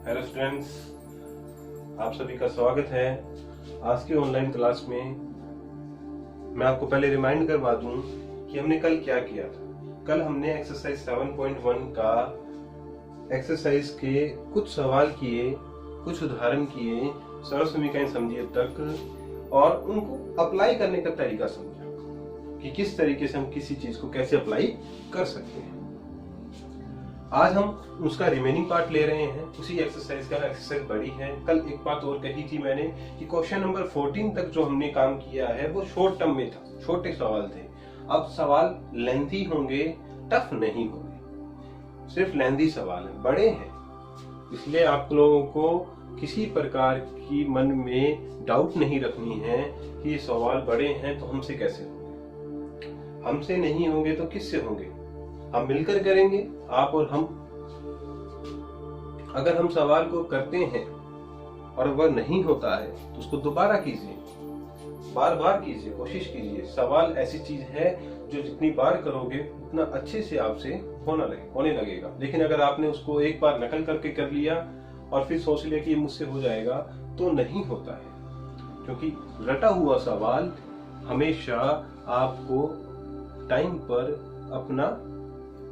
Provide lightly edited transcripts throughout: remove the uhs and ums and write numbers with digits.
Hello students, आप सभी का स्वागत है। आज की ऑनलाइन क्लास में मैं आपको पहले रिमाइंड करवा दूं कि हमने कल क्या किया था। कल हमने एक्सरसाइज 7.1 का एक्सरसाइज के कुछ सवाल किए, कुछ उदाहरण किए, सरल समीकरण समझी अब तक और उनको अप्लाई करने का तरीका समझा कि किस तरीके से हम किसी चीज को कैसे अप्लाई कर सकते हैं। आज हम उसका रिमेनिंग पार्ट ले रहे हैं। उसी एक्सरसाइज का एक्सरसाइज बड़ी है। कल एक बात और कही थी मैंने कि क्वेश्चन नंबर 14 तक जो हमने काम किया है वो शॉर्ट टर्म में था, छोटे सवाल थे। अब सवाल लेंथी होंगे, टफ नहीं होंगे, सिर्फ लेंथी सवाल है, बड़े हैं। इसलिए आप लोगों को किसी प्रकार की मन में डाउट नहीं रखनी है कि ये सवाल बड़े हैं तो हमसे कैसे होंगे। हमसे नहीं होंगे तो किससे होंगे? हम मिलकर करेंगे, आप और हम। अगर हम सवाल को करते हैं और वह नहीं होता है तो उसको दोबारा कीजिए, बार बार कीजिए, कोशिश कीजिए। सवाल ऐसी चीज है जो जितनी बार करोगे उतना अच्छे से आपसे होने लगेगा। लेकिन अगर आपने उसको एक बार नकल करके कर लिया और फिर सोच लिया कि ये मुझसे हो जाएगा तो नहीं होता है, क्योंकि रटा हुआ सवाल हमेशा आपको टाइम पर अपना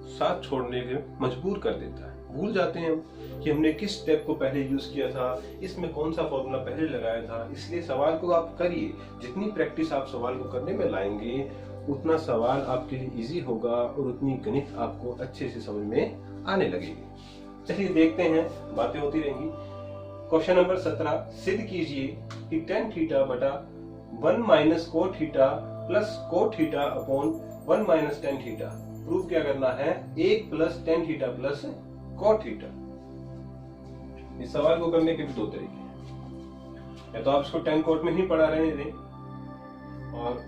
साथ छोड़ने के मजबूर कर देता है। भूल जाते हैं कि हमने किस स्टेप को पहले यूज किया था, इसमें कौन सा फॉर्मूला पहले लगाया था। इसलिए सवाल को आप करिए। जितनी प्रैक्टिस आप सवाल को करने में लाएंगे उतना सवाल आपके लिए इजी होगा और उतनी गणित आपको अच्छे से समझ में आने लगेगी। चलिए देखते हैं, बातें होती रहेंगी। क्वेश्चन नंबर 17, सिद्ध कीजिए कि tan थीटा बटा 1 minus cot theta plus cot theta upon 1 minus tan theta. Proof क्या करना है? 1 plus tan theta plus cot theta. इस सवाल को करने के भी दो तरीके हैं। या तो आप इसको tan cot में ही पढ़ा रहने दें और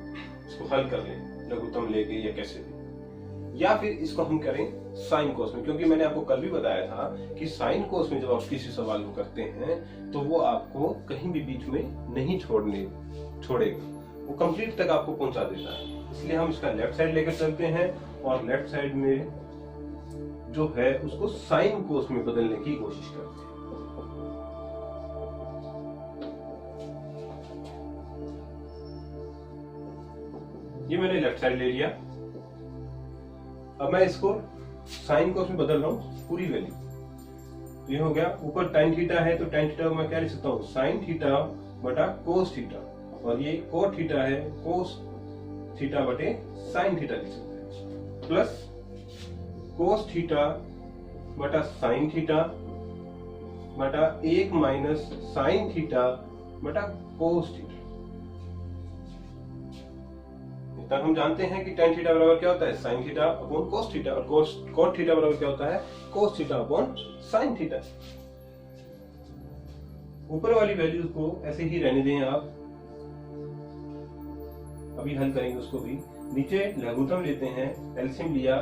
इसको हल कर लें लघुत्तम लेके या कैसे भी, या फिर इसको हम करें साइन कोस में, क्योंकि मैंने आपको कल भी बताया था कि साइन कोस में जब आप किसी सवाल को करते हैं तो वो आपको कहीं भी बीच में नहीं छोड़ेगा, वो कंप्लीट तक आपको पहुंचा देता है। इसलिए हम इसका लेफ्ट साइड लेकर चलते हैं और लेफ्ट साइड में जो है उसको साइन कोस में बदलने की कोशिश करते हैं। ये मैंने लेफ्ट साइड ले लिया। अब मैं इसको साइन कोस में बदल रहा हूं पूरी वैल्यू। तो ये हो गया, ऊपर tan थीटा है तो tan थीटा मैं क्या लिख सकता हूं? sin थीटा बटा cos थीटा, और ये cot थीटा है, cos थीटा बटे sin थीटा लिख सकते हैं, प्लस cos थीटा बटा sin थीटा बटा 1 माइनस sin थीटा बटा cos थीटा। तक हम जानते हैं कि tan थीटा बराबर क्या होता है? sin थीटा अपॉन cos थीटा, और cot थीटा बराबर क्या होता है? cos theta upon sin theta. ऊपर वाली वैल्यू को ऐसे ही रहने दें आप, अभी हल करेंगे उसको भी। नीचे लघुत्तम लेते हैं, एलसीएम लिया,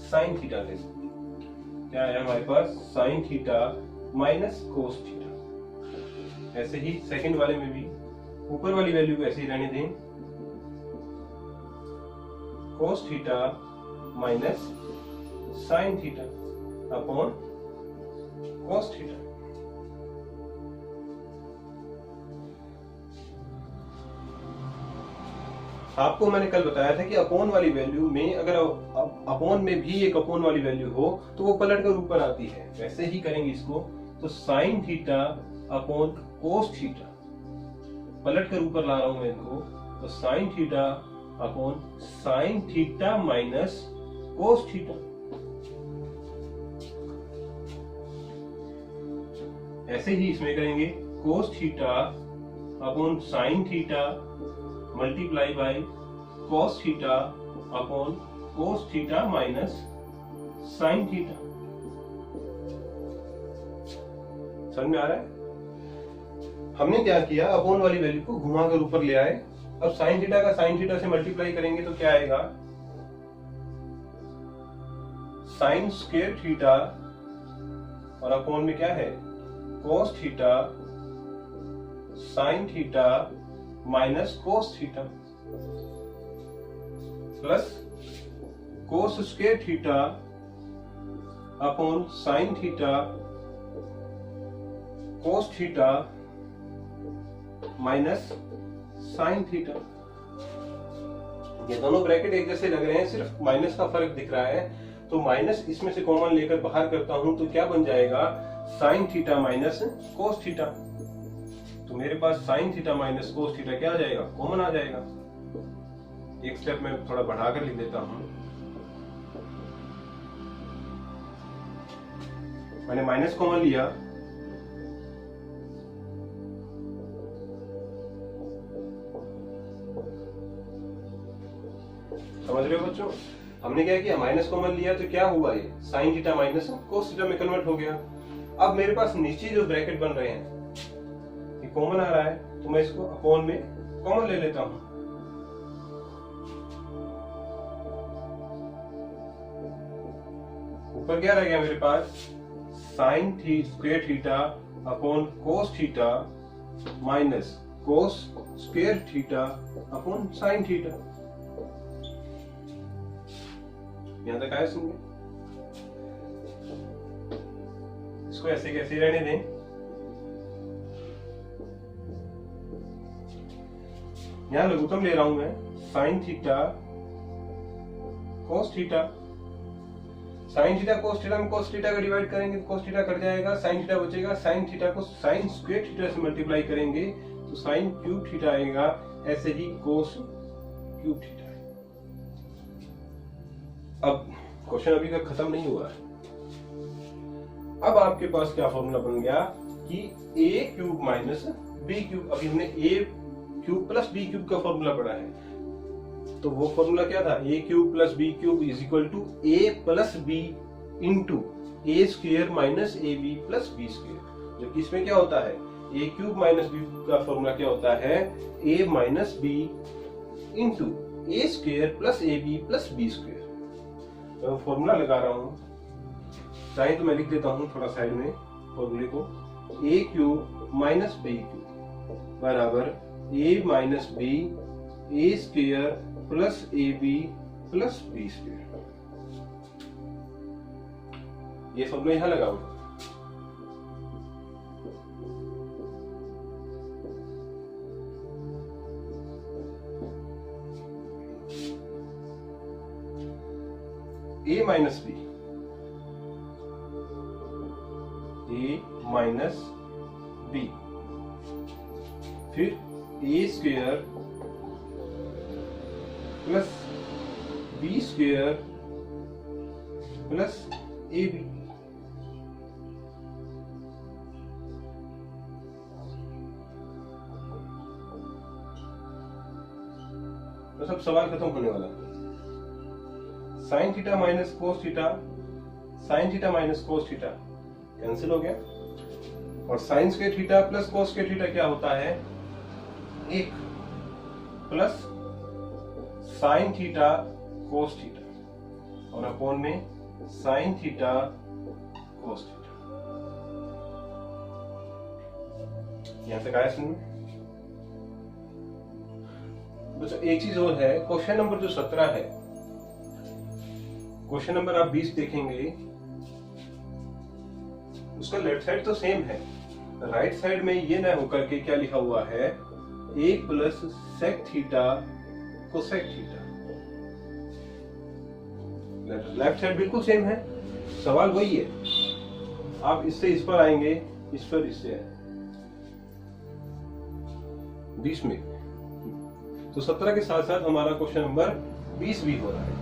sin थीटा ले, क्या है हमारे पास? sin theta minus cos theta. ऐसे ही सेकंड वाले में भी ऊपर वाली वैल्यू को ऐसे ही रहने दें, cos थीटा माइनस sin थीटा अपॉन cos थीटा। आपको मैंने कल बताया था कि अपोन वाली वैल्यू में, अगर अपोन में भी एक अपोन वाली वैल्यू हो तो वो पलट कर ऊपर आती है। वैसे ही करेंगे इसको, तो sin थीटा अपॉन cos थीटा, पलट कर ऊपर ला रहा हूं मैं इनको, तो sin थीटा upon sin theta minus cos theta. ऐसे ही इसमें करेंगे, cos theta upon sin theta multiply by cos theta upon cos theta minus sin theta. समझ में आ रहा है? हमने क्या किया? अपॉन वाली वैल्यू को घुमा कर ऊपर ले आए। अब sin थीटा का sin थीटा से मल्टीप्लाई करेंगे तो क्या आएगा? sin स्क्वायर थीटा, और अपॉन में क्या है? cos theta sin theta minus cos theta plus cos square theta upon sin theta cos theta minus sine theta. ये दोनों ब्रैकेट एक जैसे लग रहे हैं, सिर्फ माइनस का फर्क दिख रहा है। तो माइनस इसमें से कॉमन लेकर बाहर करता हूं तो क्या बन जाएगा, sine theta minus cos theta. तो मेरे पास sine theta minus cos theta क्या आ जाएगा, कॉमन आ जाएगा। एक स्टेप में थोड़ा बढ़ाकर लिख देता हूं। मैंने माइनस कॉमन लिया, समझ रहे हो बच्चों। हमने क्या किया, माइनस कॉमन लिया तो क्या हुआ, ये sign theta minus cos theta में कन्वर्ट हो गया। अब मेरे पास नीचे जो ब्रैकेट बन रहे हैं ये कॉमन आ रहा है, तो मैं इसको अपॉन में कॉमन ले लेता हूं। ऊपर क्या रह गया मेरे पास, sine square theta upon cos theta minus cos square theta upon sine theta. यहां तक आया सुनिए, इसको ऐसे कैसे रहने दें। यहां लघुत्तम ले रहा हूं मैं, sine theta cos theta. Sine theta cos theta में कोस थीटा का डिवाइड करेंगे तो कोस थीटा कट जाएगा, साइन थीटा बचेगा। साइन थीटा को साइन स्क्वायर थीटा से मल्टीप्लाई करेंगे तो साइन क्यूब थीटा आएगा, ऐसे ही कोस क्यूब थीटा। अब क्वेश्चन अभी तक खत्म नहीं हुआ है। अब आपके पास क्या फॉर्मूला बन गया कि A cube minus B cube. अभी हमने A cube plus B cube का फॉर्मूला पढ़ा है, तो वो फॉर्मूला क्या था, A cube plus B cube is equal to A plus B into A square minus A B plus B square. जबकि इसमें क्या होता है, ए क्यूब माइनस बी का फॉर्मूला क्या होता है, A minus B into A square plus A B plus B square. तो फॉर्मूला लगा रहा हूं, चाहे तो मैं लिख देता हूं थोड़ा साइड में फॉर्मूले को, A cube minus B cube बराबर A minus B A square plus A B plus B square. ये फॉर्मूला यहां लगाओ। A minus B, A minus B, फिर A square plus B square plus A B. तो सब सवाल खत्म होने वाला है। Sine theta minus cos theta, sine theta minus cos theta cancel हो गया, और sine square theta plus cos square theta क्या होता है, एक plus sine theta cos theta और अपॉन में साइन थीटा कोस थीटा। यहां तक आया सुनिए। बच्चों एक चीज और है, क्वेश्चन नंबर जो 17 है, क्वेश्चन नंबर आप 20 देखेंगे, उसका लेफ्ट साइड तो सेम है, राइट साइड में ये ना होकर के क्या लिखा हुआ है, A plus sec theta cosec theta. Left side बिल्कुल सेम है, सवाल वही है। आप इससे इस पर आएंगे, इस पर इससे आएंगे 20 में, तो 17 के साथ साथ हमारा क्वेश्चन नंबर 20 भी हो रहा है,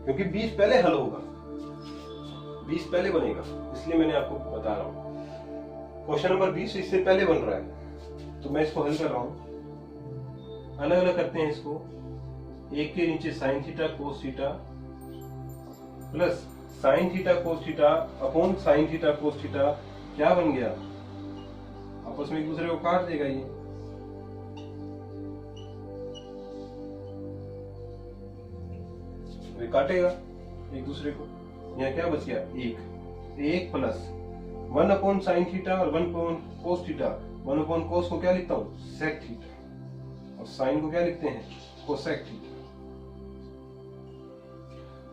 क्योंकि 20 पहले हल होगा, 20 पहले बनेगा, इसलिए मैंने आपको बता रहा हूं। क्वेश्चन नंबर 20 इससे पहले बन रहा है, तो मैं इसको हल कर रहा हूं। अलग अलग करते हैं इसको। एक के नीचे sine theta cos theta plus sine theta cos theta upon sine theta cos theta क्या बन गया, आपस में एक दूसरे को काट देगा ये। वे काटेगा एक दूसरे को। यहाँ क्या बच गया, एक प्लस 1 अपॉन साइन थीटा और 1 अपॉन कोस थीटा। 1 अपॉन कोस को क्या लिखता हूँ, सेक थीटा, और साइन को क्या लिखते हैं, कोसेक थीटा।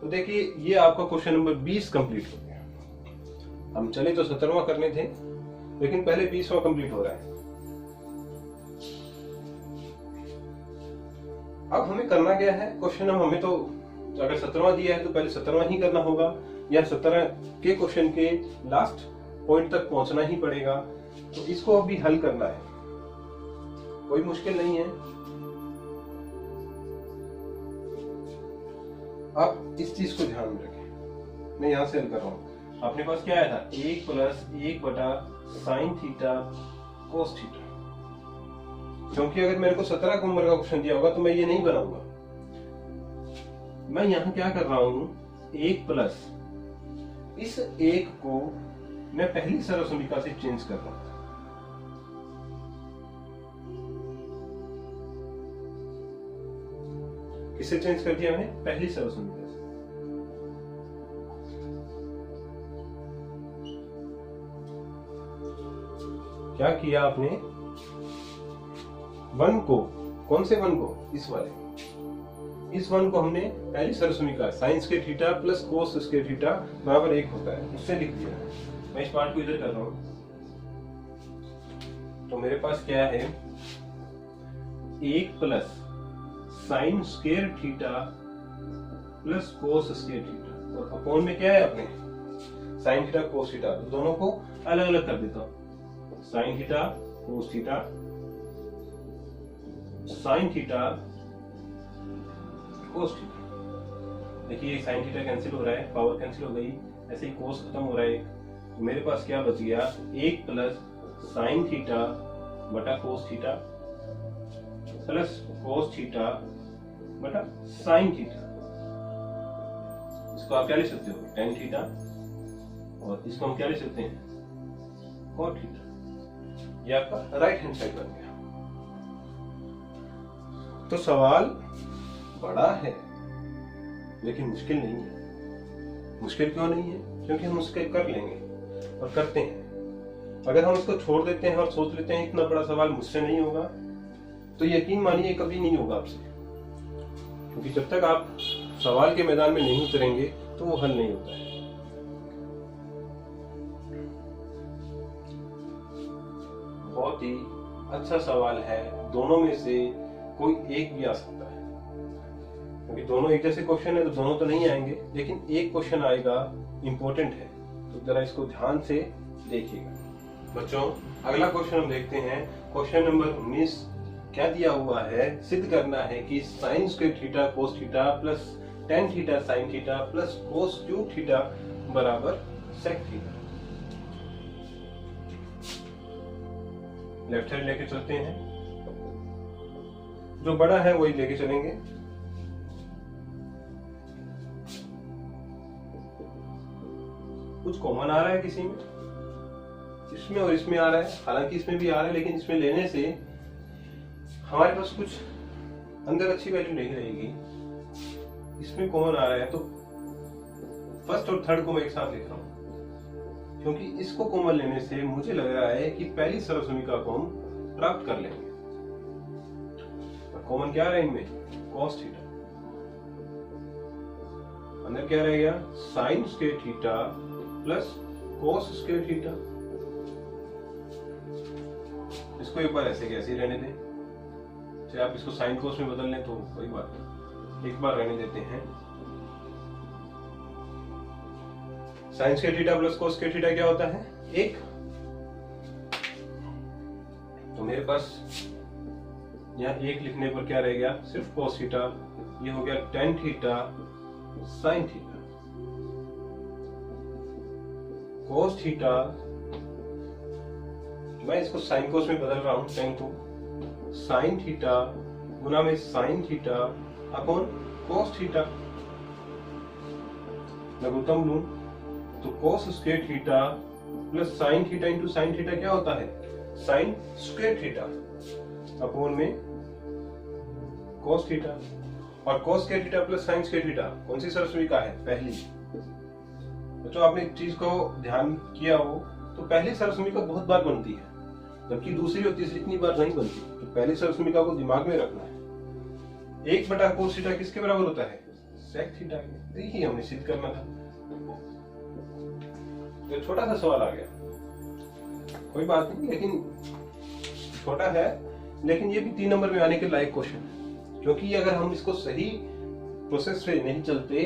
तो देखिए ये आपका क्वेश्चन नंबर 20 कंप्लीट हो गया। हम चले तो 17वां करने थे, लेकिन पहले 20वां कंप्लीट हो रहा है। अब हमें करना क्या है, क्वेश्चन हमें तो अगर 17वां दिया है तो पहले 17वां ही करना होगा, या 17 के क्वेश्चन के लास्ट पॉइंट तक पहुंचना ही पड़ेगा। तो इसको अभी हल करना है, कोई मुश्किल नहीं है। अब इस चीज को ध्यान में रखें, मैं यहां से हल कर रहा हूं। अपने पास क्या आया था, 1 + 1 sin थीटा cos थीटा। क्योंकि अगर मेरे को 17 नंबर का क्वेश्चन दिया होगा तो मैं ये नहीं बनाऊंगा। मैं यहां क्या कर रहा हूं, 1 प्लस इस 1 को मैं पहली सर्वसमीका से चेंज कर रहा हूं। किससे चेंज कर दिया मैंने, पहली सर्वसमीका से। क्या किया आपने, 1 को, कौन से 1 को, इस वाले, इस 1 को हमने पहली सर्वसमीका sin square theta plus cos square theta बराबर 1 होता है, उससे लिख दिया। मैं इस पार्ट को इधर कर रहा हूं। तो मेरे पास क्या है, 1 + sin square theta plus cos square theta, और अपॉन में क्या है अपने, sin थीटा cos थीटा। तो दोनों को अलग अलग कर देता हूं, sin theta cos theta, sin theta cos theta. देखिए sin थीटा कैंसिल हो रहा है, पावर कैंसिल हो गई, ऐसे ही cos खत्म हो रहा है। तो मेरे पास क्या बच गया, 1 + sin थीटा बटा cos theta plus cos theta बटा sin थीटा। इसको आप क्या लिख सकते हो, tan थीटा, और इसको हम क्या लिख सकते हैं, cot थीटा। ये आपका राइट हैंड साइड बन गया। तो सवाल बड़ा है लेकिन मुश्किल नहीं है। मुश्किल क्यों नहीं है, क्योंकि हम उसके कर लेंगे और करते हैं। अगर हम उसको छोड़ देते हैं और सोच लेते हैं इतना बड़ा सवाल मुझसे नहीं होगा, तो यकीन मानिए कभी नहीं होगा आपसे। क्योंकि जब तक आप सवाल के मैदान में नहीं उतरेंगे तो वो हल नहीं होता है। बहुत ही अच्छा सवाल है, दोनों में से कोई एक भी आ सकता है। क्योंकि दोनों एक जैसे क्वेश्चन है तो दोनों तो नहीं आएंगे, लेकिन एक क्वेश्चन आएगा, इंपॉर्टेंट है, तो जरा इसको ध्यान से देखिएगा। बच्चों अगला क्वेश्चन हम देखते हैं। क्वेश्चन नंबर 19 क्या दिया हुआ है, सिद्ध करना है कि sin square theta cos theta plus tan theta sin theta plus cos cube theta बराबर sec थीटा। लेफ्ट हैंड लेके चलते हैं, जो बड़ा है वही लेके चलेंगे। कुछ कॉमन आ रहा है किसी में, इसमें और इसमें आ रहा है, हालांकि इसमें भी आ रहा है, लेकिन इसमें लेने से हमारे पास कुछ अंदर अच्छी वैल्यू नहीं रहेगी। इसमें कॉमन आ रहा है तो फर्स्ट और थर्ड को मैं एक साथ लिख रहा हूं, क्योंकि इसको कॉमन लेने से मुझे लग रहा है कि पहली सर्वसमीका को हम प्राप्त कर लेंगे। और कॉमन क्या है इनमें, cos थीटा। अंदर क्या रह गया, sin square theta plus cos square theta. इसको एक बार ऐसे कैसे रहने दें, चाहे आप इसको साइन कोस में बदल लें तो कोई बात नहीं, एक बार रहने देते हैं। Sign square theta plus cos square theta क्या होता है, 1। तो मेरे पास यहाँ 1 लिखने पर क्या रह गया, सिर्फ cos थीटा। ये हो गया tan theta sin theta. cos theta मैं इसको साइन कोस में बदल रहा हूं, tan को sin थीटा गुना में sin थीटा अपॉन cos थीटा। लघुत्तम लूं तो cos square theta plus sin theta into sin theta क्या होता है, sin स्क्वायर थीटा अपॉन में cos थीटा। और cos square theta plus sin square theta कौन सी सर्वसमीका है, पहली। बच्चों आपने एक चीज को ध्यान किया हो तो पहली सर्वसमीका बहुत बार बनती है, जबकि दूसरी और तीसरी इतनी बार नहीं बनती। तो पहली सर्वसमीका को दिमाग में रखना है। 1 बटा cos थीटा किसके बराबर होता है, sec थीटा के। देखिए हमने सिद्ध करना था। तो छोटा सा सवाल आ गया, कोई बात नहीं, लेकिन छोटा है, लेकिन ये भी 3 नंबर में आने के लायक क्वेश्चन है, क्योंकि अगर हम इसको सही प्रोसेस से नहीं चलते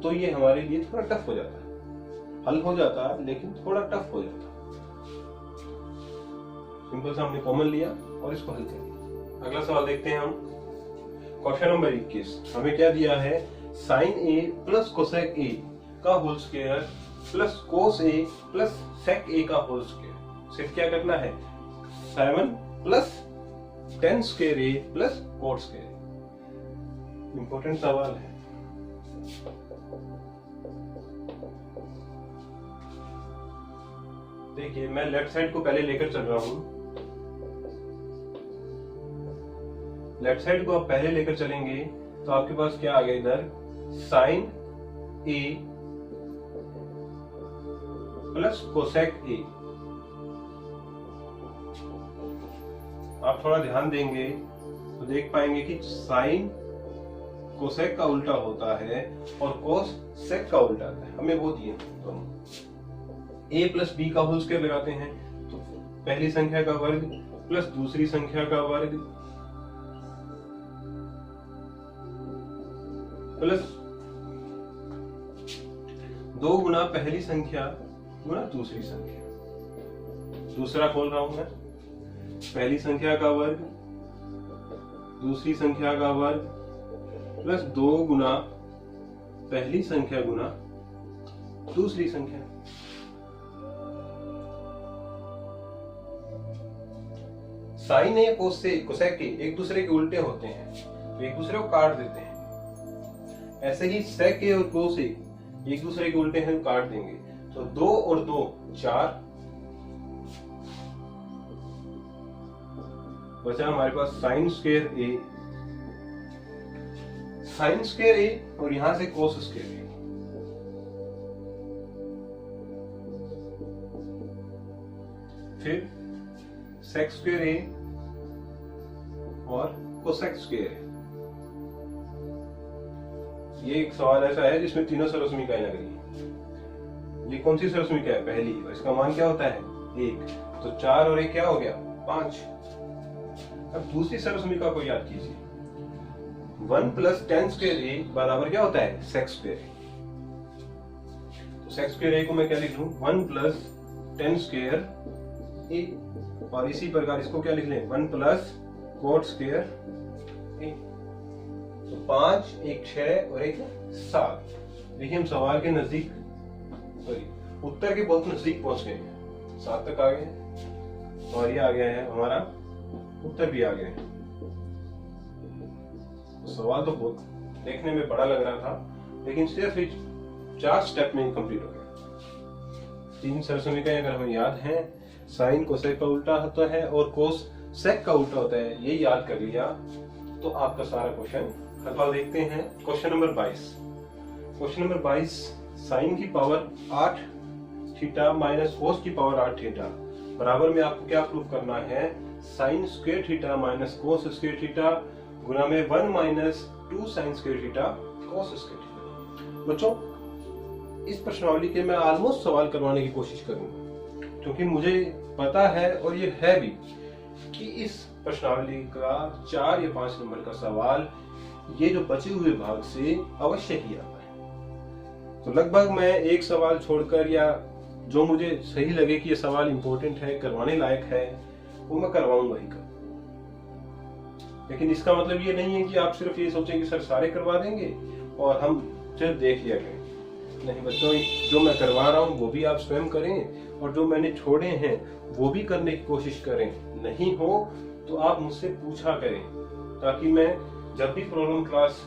तो ये हमारे लिए थोड़ा टफ हो जाता, हल हो जाता लेकिन थोड़ा टफ हो जाता। सिंपल सा हमने कॉमन लिया और इसको हल कर दिया। अगला सवाल देखते हैं हम, क्वेश्चन नंबर 21। हमें क्या दिया है, sine A plus cosec A का whole square plus cos A plus sec A का होल स्क्वायर। सिर्फ क्या करना है, 7 plus ten square A plus cot square. Important सवाल है। देखिए मैं लेफ्ट साइड को पहले लेकर चल रहा हूं, लेफ्ट साइड को आप पहले लेकर चलेंगे तो आपके पास क्या आ गया, इधर sine A plus cosec A. आप थोड़ा ध्यान देंगे तो देख पाएंगे कि साइन कोसेक का उल्टा होता है और कोस सेक का उल्टा आता है। हमें वो दिए दोनों। a प्लस बी का होल स्क्वायर लगाते हैं तो पहली संख्या का वर्ग प्लस दूसरी संख्या का वर्ग प्लस 2 गुना पहली संख्या गुना दूसरी संख्या। दूसरा खोल रहा हूं मैं, पहली संख्या का वर्ग दूसरी संख्या का वर्ग प्लस 2 गुना पहली संख्या गुना दूसरी संख्या। साइन ए कोसेक के एक दूसरे के उल्टे होते हैं तो एक दूसरे को काट देते हैं। ऐसे ही सेक ए और कोस ए एक दूसरे के उल्टे हैं, काट देंगे तो 2 और 2 4, बचा हमारे पास साइन स्क्वायर ए, साइन स्क्वायर ए और यहां से कोस स्क्वायर ए। फिर सेक स्क्वायर ए और कोसेक स्क्वायर ए। ये एक सवाल ऐसा है जिसमें तीनों सरसमीकाएं लग रही है। ये कौन सी सरसमीका है, पहली, और इसका मान क्या होता है 1, तो 4 और 1 क्या हो गया 5। अब दूसरी सरसमीका को याद कीजिए, 1 प्लस टेन स्क्वायर ए बराबर क्या होता है सेक स्क्वायर ए। तो सेक स्क्वायर ए को मैं क्या लिख लूं, 1 प्लस टेन स्क्वायर ए, और इसी प्रकार इसको क्या लिख लें 1 प्लस कोट स्क्वायर ए। तो 5, 1 6 और 1 7। देखिए हम सवाल के नजदीक, सॉरी उत्तर के बहुत नजदीक पहुंच गए हैं, 7 तक आ गए हैं और ये आ गया है हमारा उत्तर भी आ गया है। तो सवाल तो बहुत देखने में बड़ा लग रहा था, लेकिन सिर्फ 4 स्टेप में कंप्लीट हो गया। 3 सरसमीकाएं अगर हमें याद हैं, साइन कोसेक का उल्टा होता है और कोस सेक का उल्टा होता है, ये याद कर लिया तो आपका सारा क्वेश्चन खत्म। देखते हैं question number 22। Question number 22, sine की पावर 8 थीटा माइनस कोस की पावर 8 थीटा बराबर में आपको क्या प्रूफ करना है, sine square theta minus cos square theta गुना में 1 माइनस 2 sine square theta cos square theta. बच्चों इस प्रश्नावली के मैं ऑलमोस्ट सवाल करवाने की कोशिश करूंगा, क्योंकि मुझे पता है और ये है भी कि इस प्रश्नावली का 4 या 5 नंबर का सवाल ये जो बचे हुए भाग से अवश्य ही आता है। तो लगभग मैं एक सवाल छोड़कर या जो मुझे सही लगे कि ये सवाल इंपॉर्टेंट है, करवाने लायक है, वो मैं करवाऊंगा ही कर। लेकिन इसका मतलब ये नहीं है कि आप सिर्फ ये सोचें कि सर सारे करवा देंगे और हम सिर्फ देख लिया करें। नहीं बच्चों, जो मैं करवा रहा हूँ वो भी आप स्वयं करें और जो मैंने छोड़े हैं वो भी करने की कोशिश करें। नहीं हो तो आप मुझसे पूछा करें, ताकि मैं जब भी प्रॉब्लम क्लास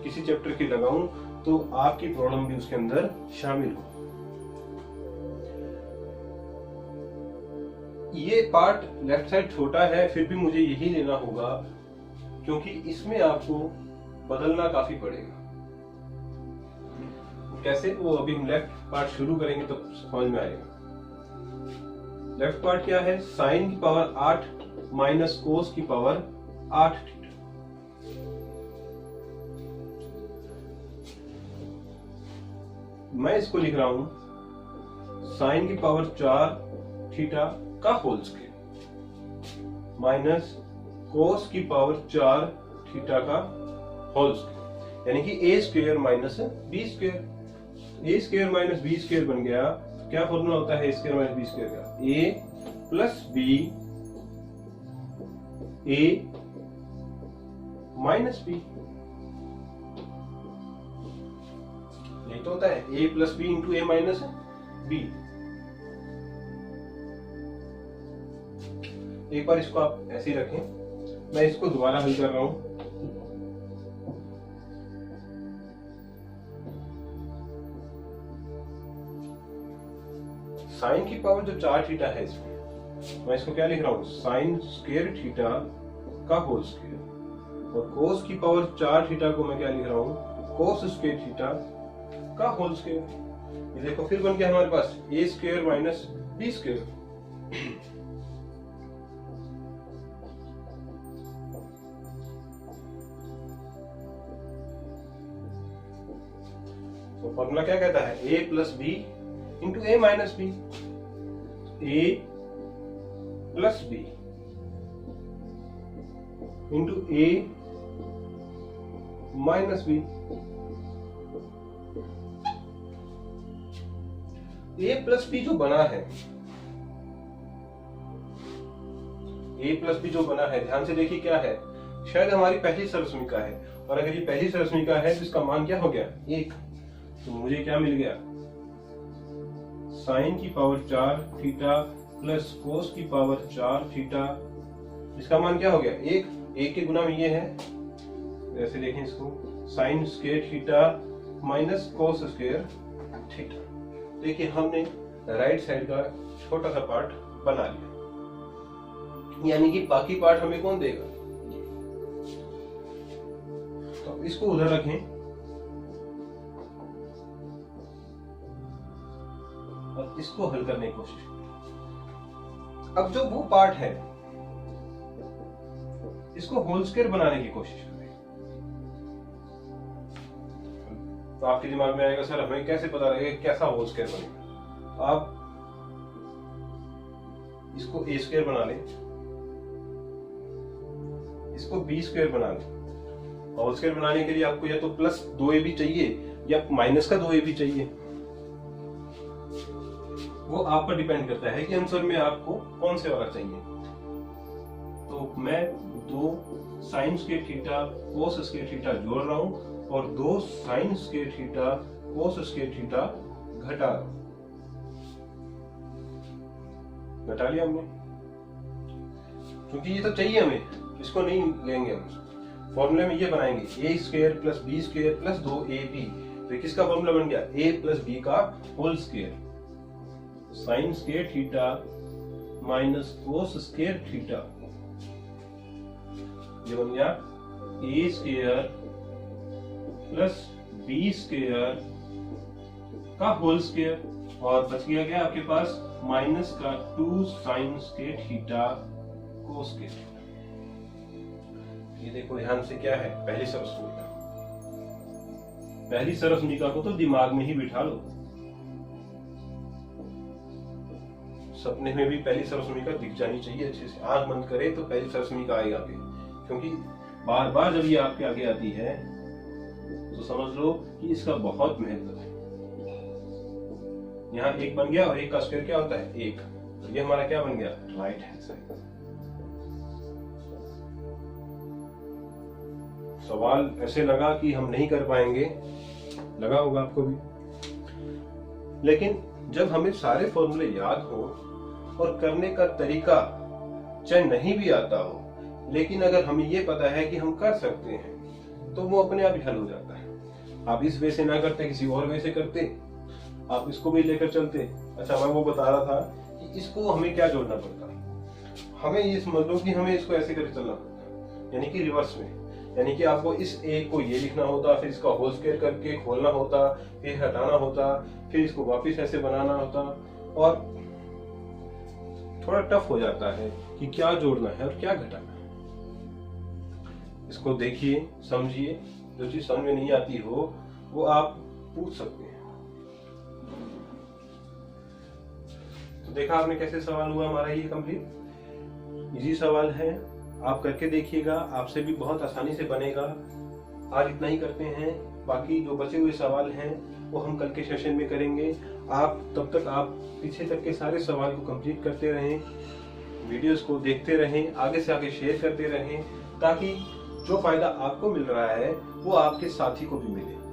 किसी चैप्टर की लगाऊं तो आपकी प्रॉब्लम भी उसके अंदर शामिल हो। ये पार्ट लेफ्ट साइड छोटा है, फिर भी मुझे यही लेना होगा, क्योंकि इसमें आपको बदलना काफी पड़ेगा। कैसे, वो अभी हम लेफ्ट पार्ट शुरू करेंगे तो समझ में आएगा। लेफ्ट पार्ट क्या है, साइन की पावर 8 माइनस कोस की पावर 8 थीटा। मैं इसको लिख रहा हूं साइन की पावर 4 थीटा का होल स्क्वायर माइनस कोस की पावर 4 थीटा का होल स्क्वायर, यानी कि ए स्क्वायर माइनस बी स्क्वायर। ए स्क्वायर माइनस बी स्क्वायर बन गया, क्या फॉर्मूला होता है ए स्क्वायर माइनस बी स्क्वायर का? ए plus B A minus B, यही तो होता है A plus B into A minus B. एक बार इसको आप ऐसे ही रखें, मैं इसको दोबारा हल कर रहा हूं। साइन की पावर जो 4 थीटा है इसमें, मैं इसको क्या लिख रहा हूं? साइन स्क्वायर थीटा का होल स्क्वायर, और कोस की पावर 4 थीटा को मैं क्या लिख रहा हूं? कोस स्क्वायर थीटा का होल स्क्वायर। ये देखो फिर बन गया हमारे पास ए स्क्वायर माइनस बी स्क्वायर। तो फॉर्मूला क्या कहता है? A plus B into A minus B, A plus B into A minus B. A plus B जो बना है, ए प्लस बी जो बना है, ध्यान से देखिए क्या है, शायद हमारी पहली सरस्मिका है, और अगर ये पहली सरस्मिका है तो इसका मान क्या हो गया? 1। तो मुझे क्या मिल गया? साइन की पावर 4 थीटा प्लस कोस की पावर 4 थीटा, इसका मान क्या हो गया? 1। 1 के गुना में ये है, ऐसे देखें इसको, sign square theta minus cos square theta. देखिए हमने राइट साइड का छोटा सा पार्ट बना लिया, यानी कि बाकी पार्ट हमें कौन देगा? तो इसको उधर रखें और इसको हल करने की कोशिश करें। अब जो वो पार्ट है इसको होल स्क्वायर बनाने की कोशिश करें। तो आपके दिमाग में आएगा सर हमें कैसे पता लगेगा कैसा होल स्क्वायर बनेगा? आप इसको ए स्क्वायर बना लें, इसको बी स्क्वायर बना लें। होल स्क्वायर बनाने के लिए आपको या तो प्लस 2ab चाहिए या माइनस का 2ab चाहिए, वो आप पर डिपेंड करता है कि आंसर में आपको कौन से वाला चाहिए। तो मैं 2 sine square theta cos square theta जोड़ रहा हूं और 2 sine square theta cos square theta घटा रहा हूं। घटा लिया हमने, क्योंकि ये तो चाहिए हमें, इसको नहीं लेंगे हम। फॉर्मूले में ये बनाएंगे A square plus B square plus 2ab। तो किसका फॉर्मूला बन गया? ए प्लस बी का whole square, sine square theta minus cos square theta, ये बन गया A square plus B square का होल स्क्वायर, और बच गया क्या आपके पास? माइनस का 2 sine square theta cos square theta. ये देखो ध्यान से क्या है? पहली सरस्मिका। पहली सरस्मिका को तो दिमाग में ही बिठा लो, सपने में भी पहली सरस्मिका दिख जानी चाहिए अच्छे से। आंख बंद करें तो पहली सरस्मिका आएगा आगे, क्योंकि बार बार जब ये आपके आगे आती है तो समझ लो कि इसका बहुत महत्व है। यहाँ 1 बन गया और 1 का स्क्वायर क्या होता है? 1। तो ये हमारा क्या बन गया? Right hand side. सवाल ऐसे लगा कि हम नहीं कर पाएंगे, लगा होगा आपको भी, लेकिन जब हमें सारे फॉर्मूले याद हो और करने का तरीका चाहे नहीं भी आता हो, लेकिन अगर हमें ये पता है कि हम कर सकते हैं, तो वो अपने आप ही हल हो जाता है। आप इस वे से ना करते, किसी और वे से करते, आप इसको भी लेकर चलते। अच्छा, मैं वो बता रहा था कि इसको हमें क्या जोड़ना पड़ता है। हमें ये समझ लो कि हमें इसको ऐसे करके चलना पड़ता, यानी कि रिवर्स में। यानी कि आपको इस ए को ये लिखना होता, फिर इसका होल स्क्वायर करके खोलना होता, फिर हटाना होता, फिर इसको वापस ऐसे बनाना होता, और थोड़ा टफ हो जाता है कि क्या जोड़ना है और क्या घटाना है। इसको देखिए, समझिए, जो चीज समझ में नहीं आती हो वो आप पूछ सकते हैं। तो देखा आपने कैसे सवाल हुआ हमारा ये कंप्लीट। इजी सवाल है, आप करके देखिएगा, आपसे भी बहुत आसानी से बनेगा। आज इतना ही करते हैं, बाकी जो बचे हुए सवाल हैं वो हम कल के सेशन में करेंगे। आप तब तक आप पीछे तक के सारे सवाल को कंप्लीट करते रहें, वीडियोस को देखते रहें, आगे से आगे शेयर करते रहें, ताकि जो फायदा आपको मिल रहा है वो आपके साथी को भी मिले।